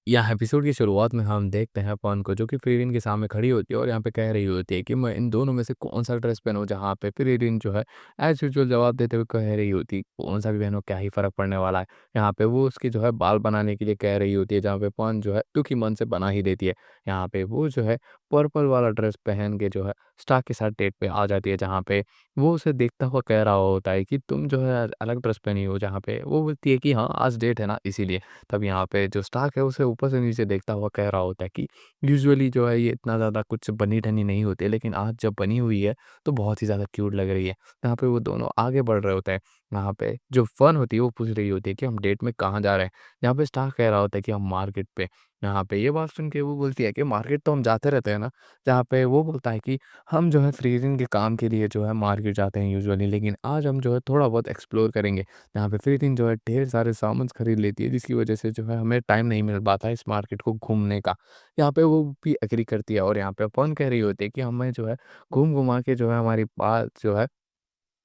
यहाँ एपिसोड की शुरुआत में हम देखते हैं पवन को जो कि फ़िरिन के सामने खड़ी होती है और यहाँ पे कह रही होती है कि मैं इन दोनों में से कौन-सा ड्रेस पहनूँ? जहाँ पे फ़िरिन जो है एज़ यूजुअल जवाब देते हुए कह रही होती, कौन-सा भी पहनो क्या ही फ़र्क पड़ने वाला है। यहाँ पे वो उसकी जो है बाल बनाने के लिए कह रही होती है, जहाँ पे पवन जो है दुखी मन से बना ही देती है। यहाँ पे वो जो है पर्पल वाला ड्रेस पहन के जो है स्टार्क के साथ डेट पे आ जाती है, जहाँ पे वो उसे देखता हुआ कह रहा होता है कि तुम जो है अलग ड्रेस पहनी हो, जहाँ पे वो बोलती है कि हाँ, आज डेट है ना इसीलिए। तब यहाँ पे जो स्टार्क है उसे ऊपर से नीचे देखता हुआ कह रहा होता है कि यूजुअली जो है ये इतना ज़्यादा कुछ बनी-ठनी नहीं होती है, लेकिन आज जब बनी हुई है तो बहुत ही ज़्यादा क्यूट लग रही है। यहाँ पे वो दोनों आगे बढ़ रहे होते हैं। यहाँ पे जो फन होती है वो पूछ रही होती है कि हम डेट में कहाँ जा रहे हैं? यहाँ पे स्टार्क कह रहा होता है कि हम मार्केट पे। यहाँ पे ये बात सुन के वो बोलती है कि मार्केट तो हम जाते रहते हैं ना। जहाँ पे वो बोलता है कि हम जो है फ्रीज़िंग के काम के लिए जो है मार्केट जाते हैं यूजुअली, लेकिन आज हम जो है थोड़ा बहुत एक्सप्लोर करेंगे। यहाँ पे फिर दिन जो है ढेर सारे सामान्स खरीद लेती है, जिसकी वजह से जो है हमें टाइम नहीं मिल पाता है इस मार्केट को घूमने का। यहाँ पे वो भी एग्री करती है और यहाँ पे अपन कह रही होती है कि हमें जो है घूम-घुमा के जो है हमारी बात जो है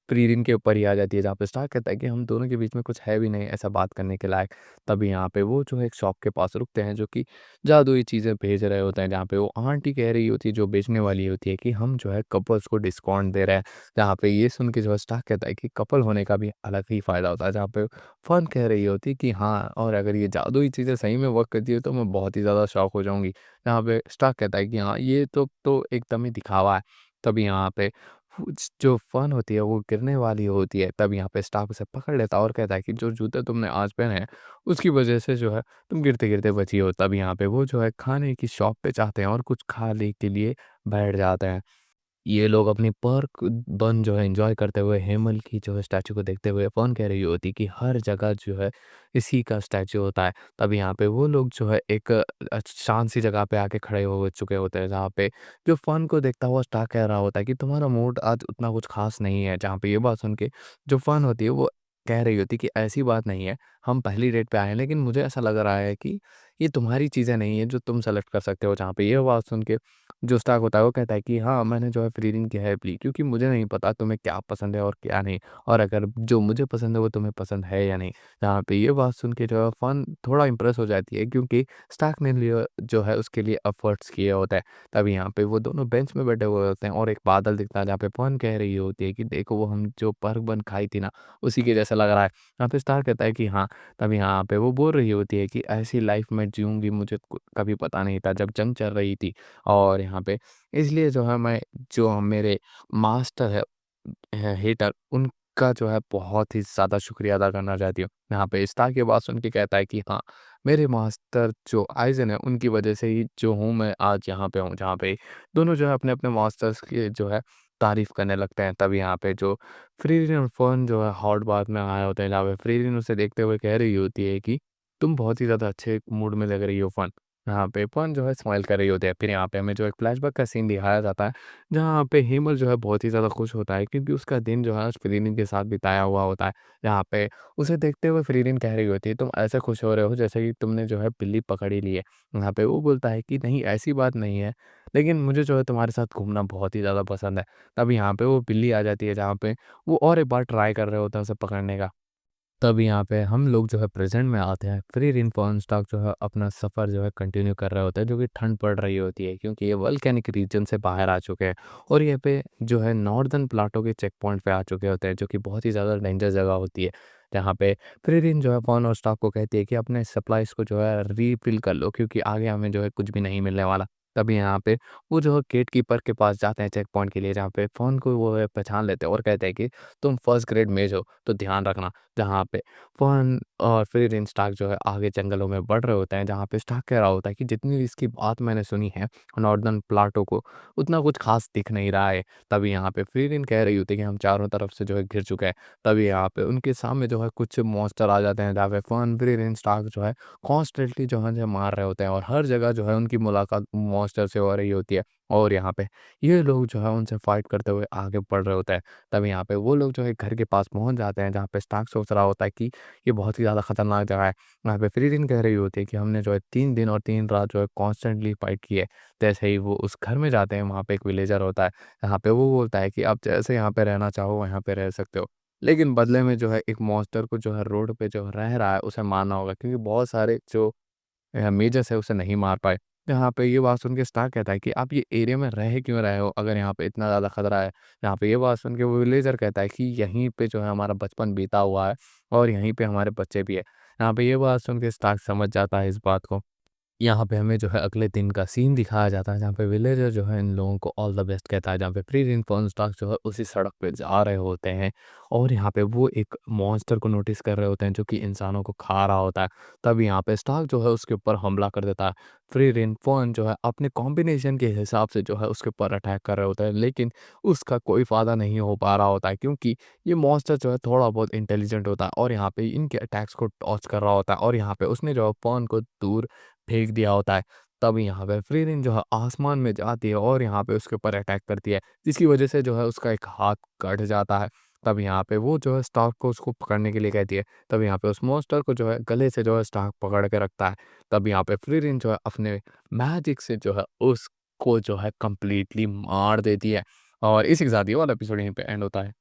प्रीरिन के ऊपर ही आ जाती है, जहाँ पे स्टार्क कहता है कि हम दोनों के बीच में कुछ है भी नहीं ऐसा बात करने के लायक। तभी यहाँ पे वो जो है एक शॉप के पास रुकते हैं, जो कि जादुई चीज़ें भेज रहे होते हैं, जहाँ पे वो आंटी कह रही होती है जो बेचने वाली होती है कि हम जो है कपल्स को डिस्काउंट दे रहे हैं। जहाँ पे ये सुन के जो है स्टार्क कहता है कि कपल होने का भी अलग ही फ़ायदा होता है, जहाँ पे फन कह रही होती है कि हाँ, और अगर ये जादुई चीज़ें सही में वर्क करती है तो मैं बहुत ही ज़्यादा शॉक हो जाऊँगी। जहाँ पे स्टार्क कहता है कि हाँ, ये तो एकदम ही दिखावा है। तभी यहाँ पे कुछ जो फन होती है वो गिरने वाली होती है, तब यहाँ पे स्टाफ उसे पकड़ लेता है और कहता है कि जो जूते तुमने आज पहने हैं, उसकी वजह से जो है तुम गिरते-गिरते बची हो। तब यहाँ पे वो जो है खाने की शॉप पे जाते हैं और कुछ खाने के लिए बैठ जाते हैं। ये लोग अपनी पर्क बन जो है एन्जॉय करते हुए हेमल की जो है स्टैच्यू को देखते हुए फ़ोन कह रही होती कि हर जगह जो है इसी का स्टैच्यू होता है। तब यहाँ पे वो लोग जो है एक शांत सी जगह पे आके खड़े हो चुके होते हैं, जहाँ पे जो फ़न को देखता हुआ स्टार कह रहा होता है कि तुम्हारा मूड आज उतना कुछ ख़ास नहीं है। जहाँ पे ये बात सुन के जो फ़न होती है वो कह रही होती कि ऐसी बात नहीं है, हम पहली डेट पे आए हैं, लेकिन मुझे ऐसा लग रहा है कि ये तुम्हारी चीज़ें नहीं है जो तुम सेलेक्ट कर सकते हो। जहाँ पे ये बात सुन के जो स्टार्क होता है वो कहता है कि हाँ, मैंने जो है फ्रीडिंग की हेल्प ली, क्योंकि मुझे नहीं पता तुम्हें क्या पसंद है और क्या नहीं, और अगर जो मुझे पसंद है वो तुम्हें पसंद है या नहीं। जहाँ पे ये बात सुन के जो है फन थोड़ा इम्प्रेस हो जाती है, क्योंकि स्टार्क ने लियो जो है उसके लिए एफर्ट्स किए होते हैं। तभी यहाँ पे वो दोनों बेंच में बैठे हुए होते हैं और एक बादल दिखता है, जहाँ पे फन कह रही होती है कि देखो वो हम जो पर्क बन खाई थी ना, उसी के जैसा लग रहा है। यहाँ पे स्टार्क कहता है कि हाँ। तभी यहाँ पे वो बोल रही होती है कि ऐसी लाइफ मैं जीऊँगी मुझे कभी पता नहीं था जब जंग चल रही थी, और यहाँ पे इसलिए जो है मैं जो मेरे मास्टर है हेटर, उनका जो है बहुत ही ज़्यादा शुक्रिया अदा करना चाहती हूँ। यहाँ पे स्टार की बात सुन के कहता है कि हाँ, मेरे मास्टर जो आइज़न है उनकी वज़ह से ही जो हूँ मैं आज यहाँ पे हूँ। जहाँ पे दोनों जो है अपने-अपने मास्टर्स की जो है तारीफ़ करने लगते हैं। तब यहाँ पे जो फ्रीज़िन और फर्न जो है हॉट बाथ में आए होते हैं, जहाँ पे फ्रीज़िन उसे देखते हुए कह रही होती है कि तुम बहुत ही ज़्यादा अच्छे मूड में लग रही हो फर्न। यहाँ पे फन जो है स्माइल कर रही होती है। फिर यहाँ पे हमें जो एक फ्लैशबैक का सीन दिखाया जाता है, जहाँ पे हेमल जो है बहुत ही ज़्यादा खुश होता है, क्योंकि उसका दिन जो है फ्रीलिन के साथ बिताया हुआ होता है। यहाँ पे उसे देखते हुए फ्रीलिन कह रही होती है, तुम ऐसे खुश हो रहे हो जैसे कि तुमने जो है बिल्ली पकड़ ही ली है। यहाँ पे वो बोलता है कि नहीं, ऐसी बात नहीं है, लेकिन मुझे जो है तुम्हारे साथ घूमना बहुत ही ज़्यादा पसंद है। तब यहाँ पे वो बिल्ली आ जाती है, जहाँ पे वो और एक बार ट्राई कर रहे होते हैं उसे पकड़ने का। तब यहाँ पे हम लोग जो है प्रेज़ेंट में आते हैं। फ्री रेनफॉल स्टॉक जो है अपना सफ़र जो है कंटिन्यू कर रहे होते हैं, जो कि ठंड पड़ रही होती है, क्योंकि ये वोल्केनिक रीजन से बाहर आ चुके हैं और ये पे जो है नॉर्दर्न प्लाटो के चेक पॉइंट पे आ चुके होते हैं, जो कि बहुत ही ज़्यादा डेंजर जगह होती है। जहाँ पे फ्री रेन जो है फ़ॉन और स्टॉक को कहती है कि अपने सप्लाइज़ को जो है रीफ़िल कर लो, क्योंकि आगे हमें जो है कुछ भी नहीं मिलने वाला। तभी यहाँ पे वो जो है गेट कीपर के पास जाते हैं चेक पॉइंट के लिए, जहाँ पे फ़ोन को वो है पहचान लेते हैं और कहते हैं कि तुम फर्स्ट ग्रेड मेज हो, तो ध्यान रखना। जहाँ पे फ़न और फिर इन स्टार्क जो है आगे जंगलों में बढ़ रहे होते हैं, जहाँ पे स्टार्क कह रहा होता है कि जितनी भी इसकी बात मैंने सुनी है नॉर्दर्न प्लाटो को, उतना कुछ ख़ास दिख नहीं रहा है। तभी यहाँ पे फिरिन कह रही होती है कि हम चारों तरफ से जो है घिर चुके हैं। तभी यहाँ पे उनके सामने जो है कुछ मॉन्स्टर आ जाते हैं, जहाँ पे फ़न, फिरिन, स्टार्क जो है कॉन्स्टेंटली जो मार रहे होते हैं, और हर जगह जो है उनकी मुलाकात मॉन्स्टर से हो रही होती है। और यहाँ पे ये लोग जो है उनसे फाइट करते हुए आगे बढ़ रहे होते हैं। तब यहाँ पे वो लोग जो है घर के पास पहुँच जाते हैं, जहाँ पे स्टार्क सोच रहा होता है कि ये बहुत ही ज़्यादा खतरनाक जगह है। वहाँ पे फ्रीडिन कह रही होती है कि हमने जो है 3 दिन और 3 रात जो है कॉन्स्टेंटली फाइट की है। जैसे ही वो उस घर में जाते हैं, वहाँ पे एक विलेजर होता है, जहाँ पे वो बोलता है कि आप जैसे यहाँ पे रहना चाहो यहाँ पे रह सकते हो। लेकिन बदले में जो है एक मॉन्स्टर को जो है रोड पे जो रह रहा है उसे मारना होगा, क्योंकि बहुत सारे जो मेजर्स है उसे नहीं मार पाए। यहाँ पे ये बात सुन के स्टार्क कहता है कि आप ये एरिया में रह क्यों रहे हो अगर यहाँ पे इतना ज़्यादा खतरा है? यहाँ पे ये बात सुन के वो विलेजर कहता है कि यहीं पे जो है हमारा बचपन बीता हुआ है और यहीं पे हमारे बच्चे भी हैं। यहाँ पे ये बात सुन के स्टार्क समझ जाता है इस बात को। यहाँ पे हमें जो है अगले दिन का सीन दिखाया जाता है जहाँ पे विलेजर जो है इन लोगों को ऑल द बेस्ट कहता है, जहाँ पे फ्रीडीन फर्नस्टार्क जो है उसी सड़क पे जा रहे होते हैं और यहाँ पे वो एक मॉन्स्टर को नोटिस कर रहे होते हैं जो कि इंसानों को खा रहा होता है। तब यहाँ पे स्टार्क जो है उसके ऊपर हमला कर देता है। फ्रीडीन फर्न जो है अपने कॉम्बिनेशन के हिसाब से जो है उसके ऊपर अटैक कर रहे होते हैं, लेकिन उसका कोई फ़ायदा नहीं हो पा रहा होता है क्योंकि ये मॉन्स्टर जो है थोड़ा बहुत इंटेलिजेंट होता है और यहाँ पे इनके अटैक्स को डॉज कर रहा होता है और यहाँ पे उसने जो है फर्न को दूर फेंक दिया होता है। तब यहाँ पे फ्रीरिन जो है आसमान में जाती है और यहाँ पे उसके ऊपर अटैक करती है, जिसकी वज़ह से जो है उसका एक हाथ कट जाता है। तब यहाँ पे वो जो है स्टार्क को उसको पकड़ने के लिए कहती है। तब यहाँ पे उस मॉन्स्टर को जो है गले से जो है स्टार्क पकड़ के रखता है। तब यहाँ पे फ्रीरिन जो है अपने मैजिक से जो है उसको जो है कंप्लीटली मार देती है और इसी के साथ ये वाला एपिसोड यहीं पे एंड होता है।